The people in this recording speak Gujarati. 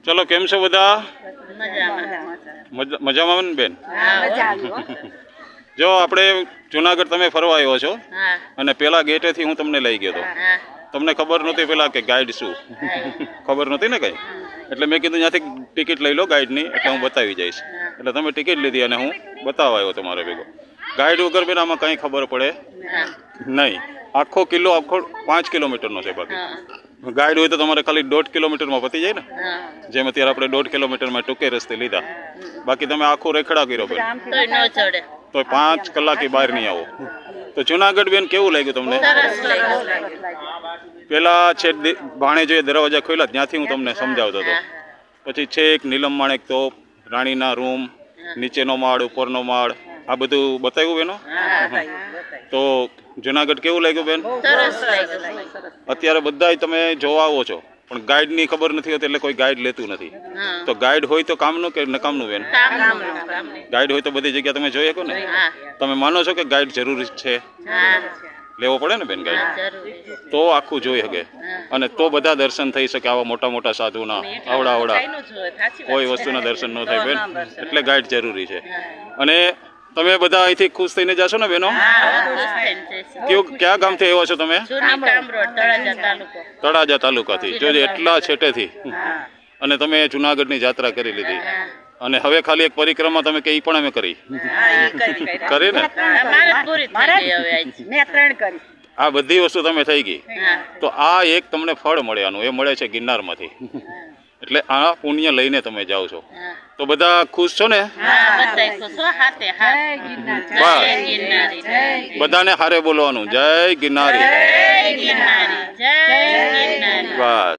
ચલો કેમ છો બધા? મજામાં ને બેન? જો આપણે જુનાગઢ તમે ફરવા આવ્યો છો અને પેલા ગેટેથી હું તમને લઈ ગયો હતો. તમને ખબર નહોતી પેલા કે ગાઈડ શું ખબર નહોતી ને કઈ, એટલે મેં કીધું ત્યાંથી ટિકિટ લઈ લો ગાઈડની, એટલે હું બતાવી જઈશ. એટલે તમે ટિકિટ લીધી અને હું બતાવવા આવ્યો તમારે ભેગો. ગાઈડ વગર બેન આમાં કંઈ ખબર પડે નહીં. આખો કિલ્લો આખો 5 કિલોમીટરનો છે. બાકી ગાઈડ હોય તો તમારે ખાલી 1.5 કિલોમીટરમાં પતી જાય ને, જેમ અત્યારે આપણે 1.5 કિલોમીટરમાં ટૂંકે રસ્તે લીધા. બાકી તમે આખો રેખડા કર્યો બેન તો 5 કલાકે બહાર નહીં આવો. તો જુનાગઢ બેન કેવું લાગ્યું તમને? પેલા છે ભાણેજોએ દરવાજા ખોલ્યા ત્યાંથી હું તમને સમજાવતો હતો. પછી છેક નીલમ માણેક તોપ, રાણીના રૂમ, નીચેનો માળ, ઉપરનો માળ, આ બધું બતાવ્યું બેનો. તો જુનાગઢ કેવું લાગ્યું બેન? અત્યારે બધા તમે જોવા આવો છો પણ ગાઈડની ખબર નથી હોતી, એટલે કોઈ ગાઈડ લેતું નથી. તો ગાઈડ હોય તો કામનું કે નકામનું બેન? ગાઈડ હોય તો બધી જગ્યા તમે જોઈ શકો ને. તમે માનો છો કે ગાઈડ જરૂરી છે? લેવો પડે ને બેન ગાઈડ, તો આખું જોઈ શકે અને તો બધા દર્શન થઈ શકે. આવા મોટા મોટા સાધુના આવડા કોઈ વસ્તુના દર્શન ન થાય બેન, એટલે ગાઈડ જરૂરી છે. અને તમે બધા અહીંથી ખુશ થઈને જશો ને બેનો? ક્યાં ગામથી આવ્યા છો તમે? તળાજા તાલુકાથી. જોજે એટલા છેટેથી અને તમે જુનાગઢની યાત્રા કરી લીધી. અને હવે ખાલી એક પરિક્રમા તમે કે ઈ પણ અમે કરી ને? આ બધી વસ્તુ તમે થઈ ગઈ. તો આ એક તમને ફળ મળ્યાનું, એ મળે છે ગિરનારમાંથી. એટલે આ પુણ્ય લઈને તમે જાઓ છો. તો બધા ખુશ છો ને? બધાને હારે બોલવાનું, જય ગિરનારી. બસ.